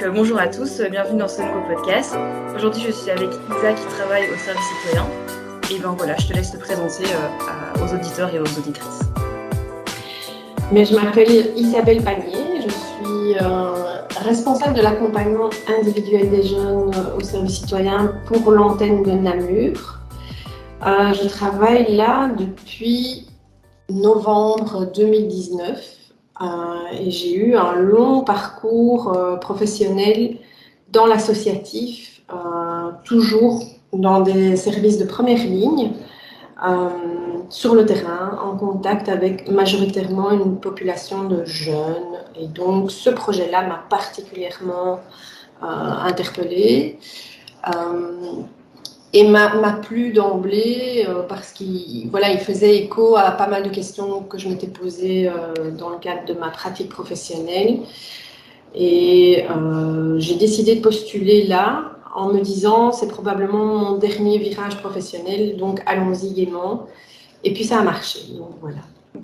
Bonjour à tous, bienvenue dans ce nouveau podcast. Aujourd'hui, je suis avec Isa qui travaille au service citoyen. Et voilà, je te laisse te présenter aux auditeurs et aux auditrices. Mais je m'appelle Isabelle Panier, je suis responsable de l'accompagnement individuel des jeunes au service citoyen pour l'antenne de Namur. Je travaille là depuis novembre 2019 et j'ai eu un long parcours professionnel dans l'associatif, toujours dans des services de première ligne. Sur le terrain, en contact avec majoritairement une population de jeunes. Et donc, ce projet-là m'a particulièrement interpellée et m'a plu d'emblée parce qu'il faisait écho à pas mal de questions que je m'étais posées dans le cadre de ma pratique professionnelle. Et j'ai décidé de postuler là en me disant c'est probablement mon dernier virage professionnel, donc allons-y gaiement. Et puis ça a marché, donc voilà,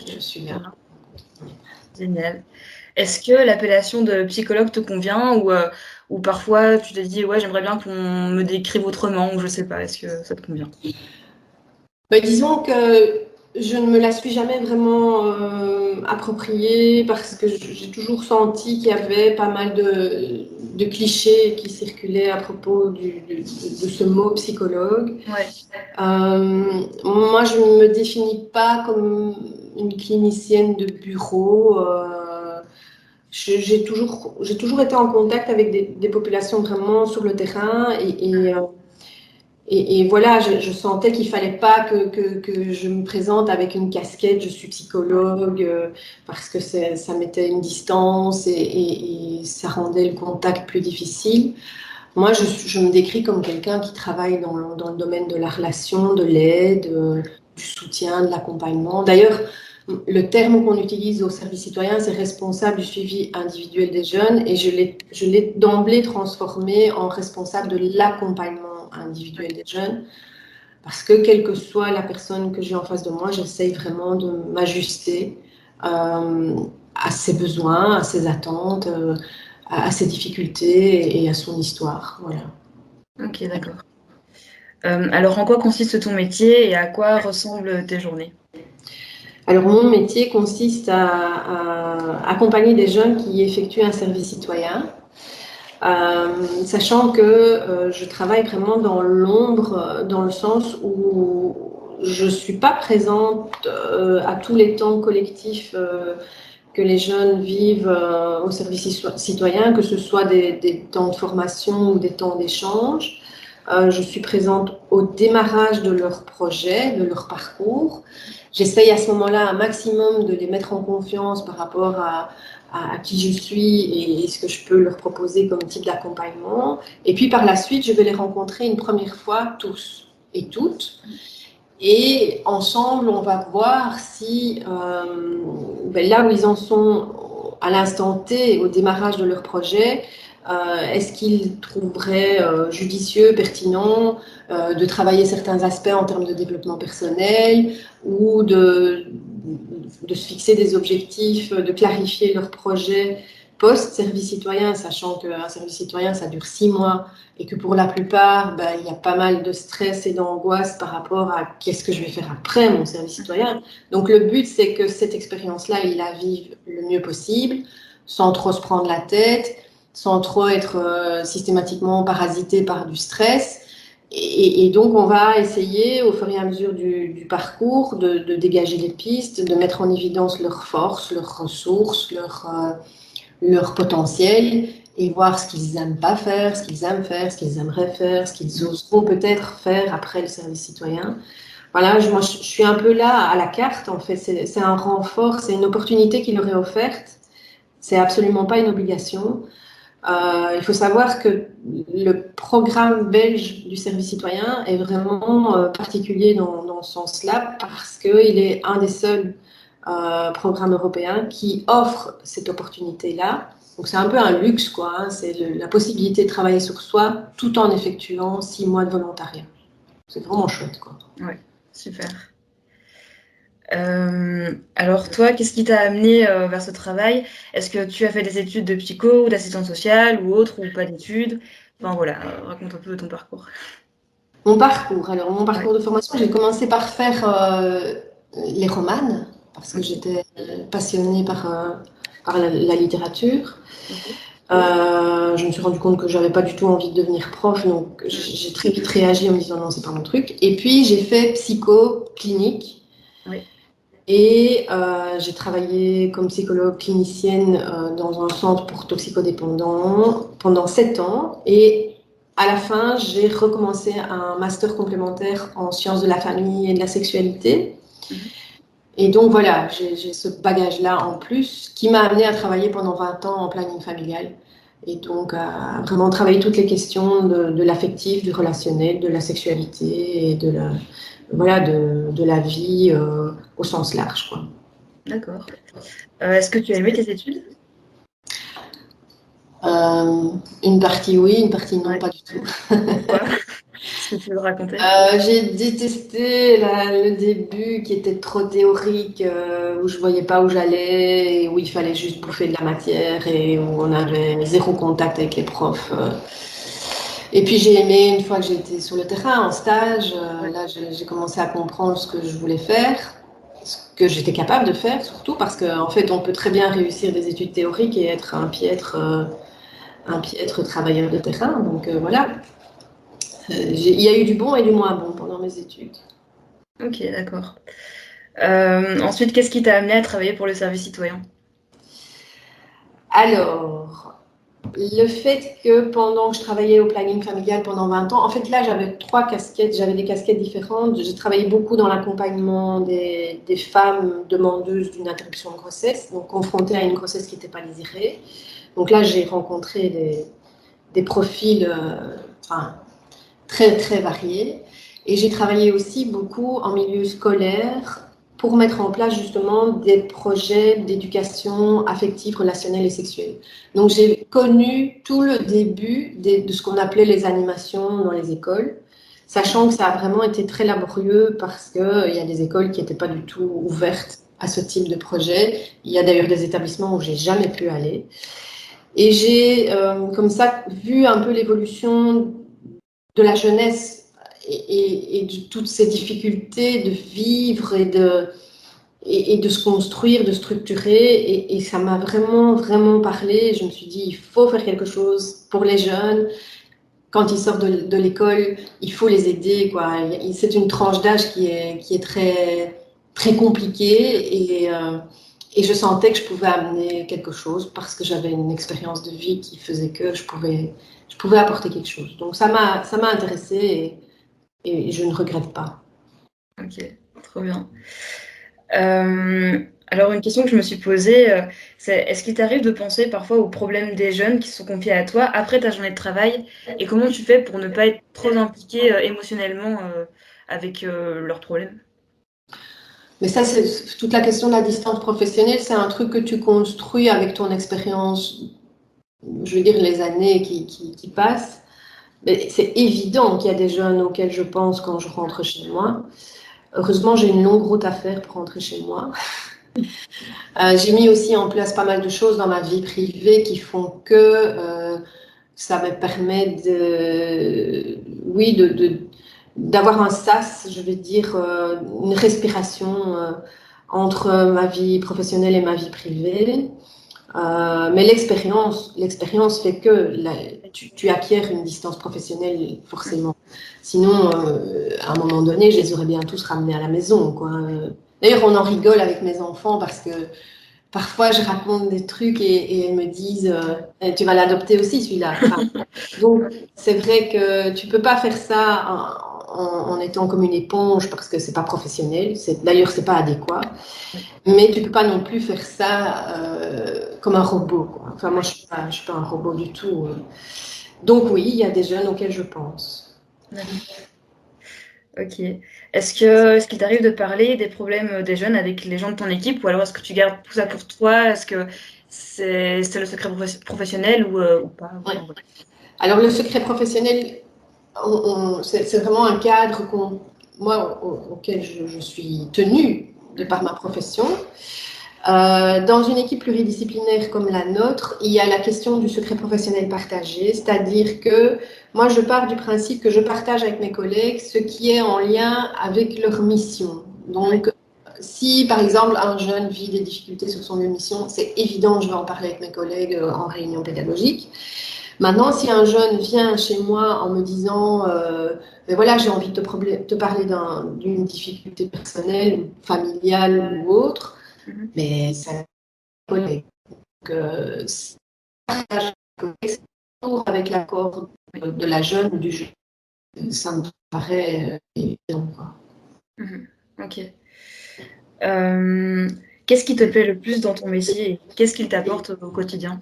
je suis là. Génial. Est-ce que l'appellation de psychologue te convient ou parfois tu te dis ouais j'aimerais bien qu'on me décrive autrement ou je sais pas, est-ce que ça te convient? Disons que je ne me la suis jamais vraiment appropriée parce que j'ai toujours senti qu'il y avait pas mal de clichés qui circulaient à propos de ce mot psychologue. Ouais. Moi, je ne me définis pas comme une clinicienne de bureau. J'ai toujours été en contact avec des populations vraiment sur le terrain et voilà, je sentais qu'il fallait pas que je me présente avec une casquette, je suis psychologue, parce que ça mettait une distance et ça rendait le contact plus difficile. Moi, je me décris comme quelqu'un qui travaille dans le domaine de la relation, de l'aide, du soutien, de l'accompagnement. D'ailleurs, le terme qu'on utilise au service citoyen, c'est responsable du suivi individuel des jeunes et je l'ai d'emblée transformé en responsable de l'accompagnement individuel des jeunes parce que quelle que soit la personne que j'ai en face de moi, j'essaye vraiment de m'ajuster à ses besoins, à ses attentes, à ses difficultés et à son histoire. Voilà. Ok, d'accord. Alors, en quoi consiste ton métier et à quoi ressemblent tes journées? Alors, mon métier consiste à accompagner des jeunes qui effectuent un service citoyen, sachant que je travaille vraiment dans l'ombre, dans le sens où je ne suis pas présente à tous les temps collectifs que les jeunes vivent au service citoyen, que ce soit des temps de formation ou des temps d'échange. Je suis présente au démarrage de leur projet, de leur parcours. J'essaye à ce moment-là un maximum de les mettre en confiance par rapport à qui je suis et ce que je peux leur proposer comme type d'accompagnement. Et puis par la suite, je vais les rencontrer une première fois tous et toutes. Et ensemble, on va voir si là où ils en sont à l'instant T, au démarrage de leur projet, est-ce qu'ils trouveraient judicieux, pertinent de travailler certains aspects en termes de développement personnel ou de se fixer des objectifs, de clarifier leur projet post-service citoyen, sachant qu'un service citoyen, ça dure 6 mois et que pour la plupart, il y a pas mal de stress et d'angoisse par rapport à qu'est-ce que je vais faire après mon service citoyen. Donc le but, c'est que cette expérience-là, ils la vivent le mieux possible, sans trop se prendre la tête, sans trop être systématiquement parasité par du stress. Et donc, on va essayer, au fur et à mesure du parcours, de dégager les pistes, de mettre en évidence leurs forces, leurs ressources, leur potentiel, et voir ce qu'ils n'aiment pas faire, ce qu'ils aiment faire, ce qu'ils aimeraient faire, ce qu'ils oseront peut-être faire après le service citoyen. Voilà, moi, je suis un peu là à la carte, en fait. C'est un renfort, c'est une opportunité qui leur est offerte. C'est absolument pas une obligation. Il faut savoir que le programme belge du service citoyen est vraiment particulier dans ce sens-là parce qu'il est un des seuls programmes européens qui offre cette opportunité-là. Donc c'est un peu un luxe, quoi. Hein. C'est la possibilité de travailler sur soi tout en effectuant 6 mois de volontariat. C'est vraiment chouette, quoi. Ouais, super. Alors toi, qu'est-ce qui t'a amené vers ce travail? Est-ce que tu as fait des études de psycho ou d'assistante sociale ou autre ou pas d'études? Enfin voilà, raconte un peu ton parcours. Mon parcours. Alors, mon Ouais, parcours de formation, j'ai commencé par faire les romanes, parce que ok, j'étais passionnée par la littérature. ok. Je me suis rendu compte que j'avais pas du tout envie de devenir prof, donc Mm. j'ai très vite réagi en me disant non, c'est pas mon truc. Et puis, j'ai fait psycho clinique. Oui, Et j'ai travaillé comme psychologue clinicienne dans un centre pour toxicodépendants pendant 7 ans. Et à la fin, j'ai recommencé un master complémentaire en sciences de la famille et de la sexualité. mhm. Et donc voilà, j'ai ce bagage-là en plus qui m'a amené à travailler pendant 20 ans en planning familial. Et donc à vraiment travailler toutes les questions de l'affectif, du relationnel, de la sexualité et voilà, de la vie au sens large, quoi. D'accord. Est-ce que tu as aimé tes études? Euh, une partie oui, une partie non, Ouais. pas du tout. Pourquoi? Est-ce que tu veux raconter? J'ai détesté le début qui était trop théorique, où je voyais pas où j'allais, et où il fallait juste bouffer de la matière et où on avait zéro contact avec les profs. Et puis j'ai aimé une fois que j'étais sur le terrain en stage, Ouais. là j'ai commencé à comprendre ce que je voulais faire, ce que j'étais capable de faire surtout parce qu'en fait on peut très bien réussir des études théoriques et être un piètre travailleur de terrain. Donc voilà. Il y a eu du bon et du moins bon pendant mes études. Ok, d'accord. Ensuite, qu'est-ce qui t'a amené à travailler pour le service citoyen? Alors, le fait que pendant que je travaillais au planning familial pendant 20 ans, en fait là j'avais trois casquettes, j'avais des casquettes différentes. J'ai travaillé beaucoup dans l'accompagnement des femmes demandeuses d'une interruption de grossesse, donc confrontées à une grossesse qui n'était pas désirée. Donc là j'ai rencontré des profils enfin, très très variés. Et j'ai travaillé aussi beaucoup en milieu scolaire pour mettre en place justement des projets d'éducation affective, relationnelle et sexuelle. Donc j'ai connu tout le début de ce qu'on appelait les animations dans les écoles, sachant que ça a vraiment été très laborieux parce qu'il y a des écoles qui n'étaient pas du tout ouvertes à ce type de projet. Il y a d'ailleurs des établissements où j'ai jamais pu aller. Et j'ai comme ça vu un peu l'évolution de la jeunesse et de toutes ces difficultés de vivre et de se construire, de structurer. Et ça m'a vraiment, vraiment parlé. Je me suis dit, il faut faire quelque chose pour les jeunes. Quand ils sortent de l'école, il faut les aider, quoi. C'est une tranche d'âge qui est très, très compliquée et je sentais que je pouvais amener quelque chose parce que j'avais une expérience de vie qui faisait que je pouvais apporter quelque chose. Donc ça m'a intéressée et je ne regrette pas. Ok, trop bien. Alors une question que je me suis posée, c'est est-ce qu'il t'arrive de penser parfois aux problèmes des jeunes qui sont confiés à toi après ta journée de travail et comment tu fais pour ne pas être trop impliqué émotionnellement avec leurs problèmes? Mais ça, c'est toute la question de la distance professionnelle. C'est un truc que tu construis avec ton expérience, je veux dire, les années qui passent. Mais c'est évident qu'il y a des jeunes auxquels je pense quand je rentre chez moi. Heureusement, j'ai une longue route à faire pour rentrer chez moi. J'ai mis aussi en place pas mal de choses dans ma vie privée qui font que ça me permet oui, d'avoir un sas, je vais dire, une respiration entre ma vie professionnelle et ma vie privée. Mais l'expérience fait que tu acquiers une distance professionnelle forcément. Sinon, à un moment donné, je les aurais bien tous ramenés à la maison, quoi. D'ailleurs, on en rigole avec mes enfants parce que parfois je raconte des trucs et elles me disent tu vas l'adopter aussi celui-là. Enfin, donc c'est vrai que tu peux pas faire ça en étant comme une éponge parce que c'est pas professionnel. D'ailleurs c'est pas adéquat. Mais tu peux pas non plus faire ça comme un robot, quoi. Enfin, moi, je suis pas un robot du tout. Donc oui, il y a des jeunes auxquels je pense. D'accord. Ok. Est-ce qu'il t'arrive de parler des problèmes des jeunes avec les gens de ton équipe ou alors est-ce que tu gardes tout ça pour toi? Est-ce que c'est le secret professionnel ou pas? Ouais. Enfin, voilà. Alors le secret professionnel, c'est vraiment un cadre auquel je suis tenue. de par ma profession. Dans une équipe pluridisciplinaire comme la nôtre, il y a la question du secret professionnel partagé, c'est-à-dire que moi, je pars du principe que je partage avec mes collègues ce qui est en lien avec leur mission. Donc, si par exemple un jeune vit des difficultés sur son mission, c'est évident, je vais en parler avec mes collègues en réunion pédagogique. Maintenant, si un jeune vient chez moi en me disant mais voilà, j'ai envie de te parler d'une difficulté personnelle, familiale ou autre, mais c'est un collègue. Donc, avec l'accord de la jeune ou du jeune, ça me paraît évident. Ok. Qu'est-ce qui te plaît le plus dans ton métier et qu'est-ce qu'il t'apporte au quotidien?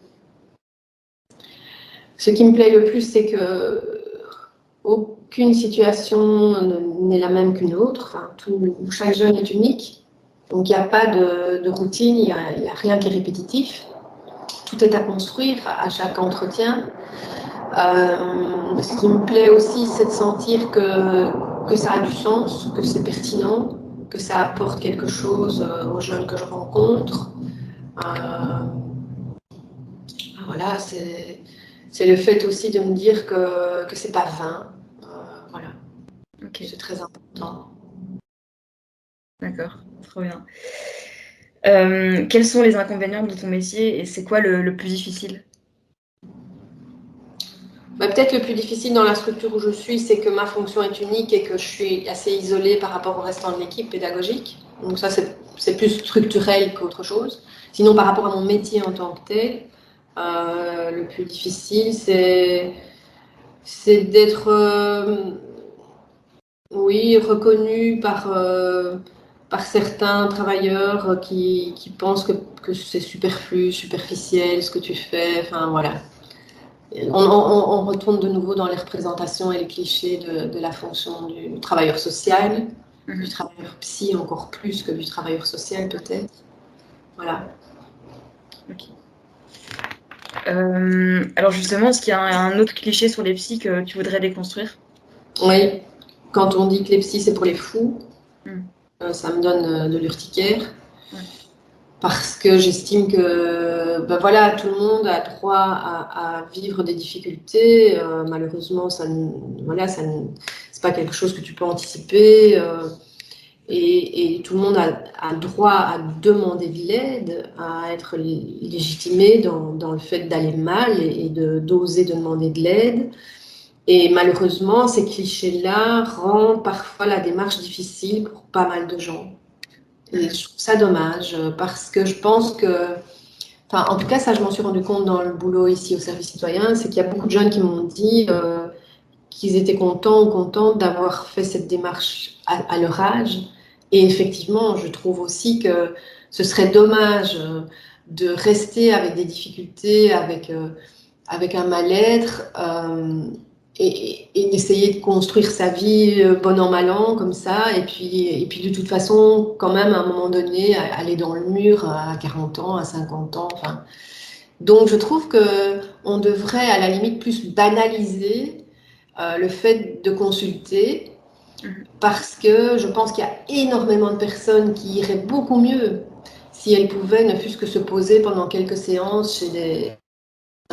Ce qui me plaît le plus, c'est que aucune situation n'est la même qu'une autre. Enfin, chaque jeune est unique. Donc, il n'y a pas de routine, il n'y a rien qui est répétitif. Tout est à construire à chaque entretien. Ce qui me plaît aussi, c'est de sentir que ça a du sens, que c'est pertinent, que ça apporte quelque chose aux jeunes que je rencontre. Voilà, c'est le fait aussi de me dire que c'est pas vain. Voilà. Okay. C'est très important. D'accord, trop bien. Quels sont les inconvénients de ton métier et c'est quoi le plus difficile? Peut-être le plus difficile dans la structure où je suis, c'est que ma fonction est unique et que je suis assez isolée par rapport au restant de l'équipe pédagogique. Donc ça, c'est plus structurel qu'autre chose. Sinon, par rapport à mon métier en tant que tel, le plus difficile, c'est d'être reconnu par certains travailleurs qui pensent que c'est superflu, superficiel ce que tu fais. Enfin, voilà. On retourne de nouveau dans les représentations et les clichés de la fonction du travailleur social, du travailleur psy encore plus que du travailleur social peut-être. Voilà. Ok. Alors justement, est-ce qu'il y a un autre cliché sur les psys que tu voudrais déconstruire? Oui, quand on dit que les psys c'est pour les fous, ça me donne de l'urticaire. Parce que j'estime que voilà, tout le monde a droit à vivre des difficultés. Malheureusement, c'est pas quelque chose que tu peux anticiper. Et tout le monde a droit à demander de l'aide, à être légitimé dans le fait d'aller mal et d'oser demander de l'aide. Et malheureusement, ces clichés-là rendent parfois la démarche difficile pour pas mal de gens. Et je trouve ça dommage parce que je pense que, enfin, en tout cas, ça, je m'en suis rendu compte dans le boulot ici au service citoyen, c'est qu'il y a beaucoup de jeunes qui m'ont dit qu'ils étaient contents ou contentes d'avoir fait cette démarche à leur âge. Et effectivement, je trouve aussi que ce serait dommage de rester avec des difficultés, avec un mal-être. Et d'essayer de construire sa vie bon an, mal an, comme ça, et puis de toute façon, quand même, à un moment donné, aller dans le mur à 40 ans, à 50 ans. Enfin. Donc, je trouve qu'on devrait, à la limite, plus banaliser le fait de consulter, parce que je pense qu'il y a énormément de personnes qui iraient beaucoup mieux si elles pouvaient ne fût-ce que se poser pendant quelques séances chez des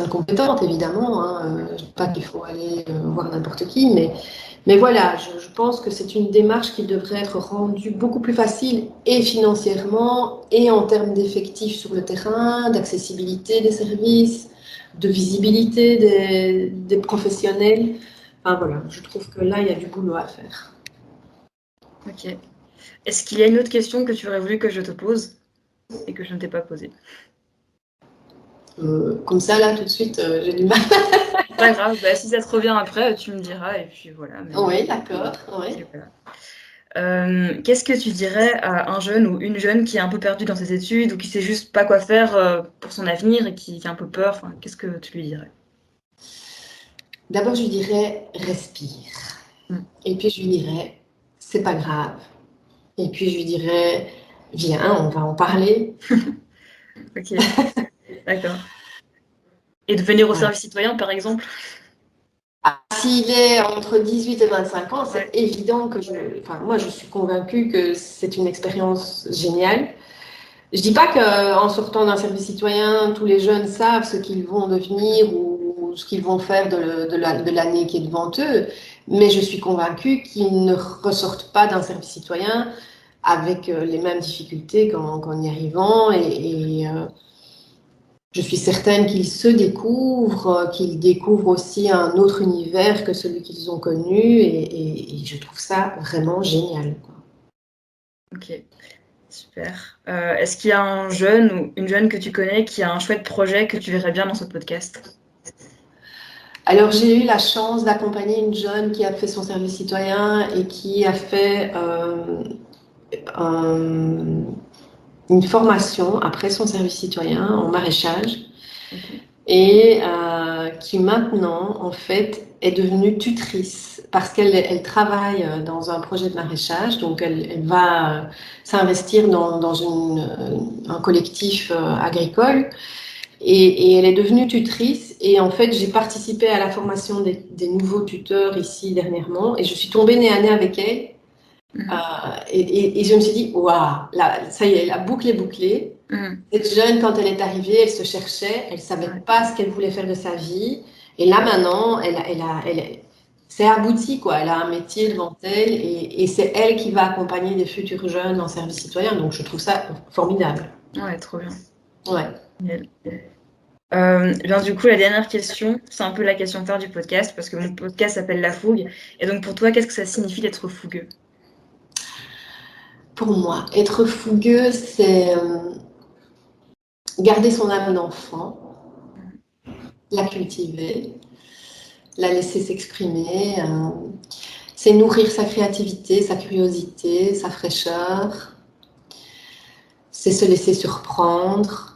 compétentes, évidemment. Hein. Je ne dis pas qu'il faut aller voir n'importe qui, mais voilà, je pense que c'est une démarche qui devrait être rendue beaucoup plus facile, et financièrement, et en termes d'effectifs sur le terrain, d'accessibilité des services, de visibilité des professionnels. Enfin voilà, je trouve que là, il y a du boulot à faire. Ok. Est-ce qu'il y a une autre question que tu aurais voulu que je te pose et que je ne t'ai pas posée? Comme ça, là, tout de suite, j'ai du mal. Pas grave, bah, si ça te revient après, tu me diras et puis voilà. Mais... Oui, d'accord. Oui. Okay, voilà. Qu'est-ce que tu dirais à un jeune ou une jeune qui est un peu perdu dans ses études ou qui sait juste pas quoi faire pour son avenir et qui a un peu peur? Enfin, qu'est-ce que tu lui dirais? D'abord, je lui dirais respire. Et puis, je lui dirais c'est pas grave. Et puis, je lui dirais viens, on va en parler. Ok, d'accord. Et de venir au service citoyen, par exemple? Ah, s'il est entre 18 et 25 ans, c'est Ouais. évident que moi, je suis convaincue que c'est une expérience géniale. Je dis pas qu'en sortant d'un service citoyen, tous les jeunes savent ce qu'ils vont devenir ou ce qu'ils vont faire de l'année qui est devant eux, mais je suis convaincue qu'ils ne ressortent pas d'un service citoyen avec les mêmes difficultés qu'en y arrivant je suis certaine qu'ils se découvrent, qu'ils découvrent aussi un autre univers que celui qu'ils ont connu et je trouve ça vraiment génial, quoi. Ok, super. Est-ce qu'il y a un jeune ou une jeune que tu connais qui a un chouette projet que tu verrais bien dans ce podcast? Alors, j'ai eu la chance d'accompagner une jeune qui a fait son service citoyen et qui a fait un- une formation après son service citoyen en maraîchage Ok. et qui maintenant, en fait, est devenue tutrice parce qu'elle travaille dans un projet de maraîchage. Donc, elle va s'investir dans un collectif agricole. Et elle est devenue tutrice. Et en fait, j'ai participé à la formation des nouveaux tuteurs ici dernièrement. Et je suis tombée nez à nez avec elle. Mhm. Et je me suis dit, waouh, ça y est, la boucle est bouclée. Mhm. Cette jeune, quand elle est arrivée, elle se cherchait. Elle ne savait Ouais. pas ce qu'elle voulait faire de sa vie. Et là, maintenant, c'est abouti, quoi. Elle a un métier devant elle. Et c'est elle qui va accompagner des futurs jeunes en service citoyen. Donc, je trouve ça formidable. Ouais, trop bien. Ouais. Génial. Bien, du coup, la dernière question, c'est un peu la question phare du podcast, parce que mon podcast s'appelle La Fougue. Et donc, pour toi, qu'est-ce que ça signifie d'être fougueux? Pour moi, être fougueux, c'est garder son âme d'enfant, la cultiver, la laisser s'exprimer. C'est nourrir sa créativité, sa curiosité, sa fraîcheur. C'est se laisser surprendre.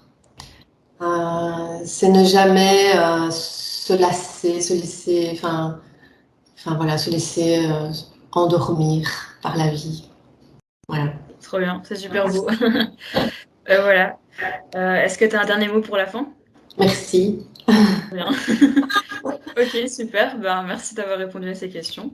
C'est ne jamais se lasser, se laisser, enfin voilà, se laisser endormir par la vie. Voilà. Trop bien, c'est super beau. Voilà. Est-ce que tu as un dernier mot pour la fin? Merci. Bien. Ok, super. Ben, merci d'avoir répondu à ces questions.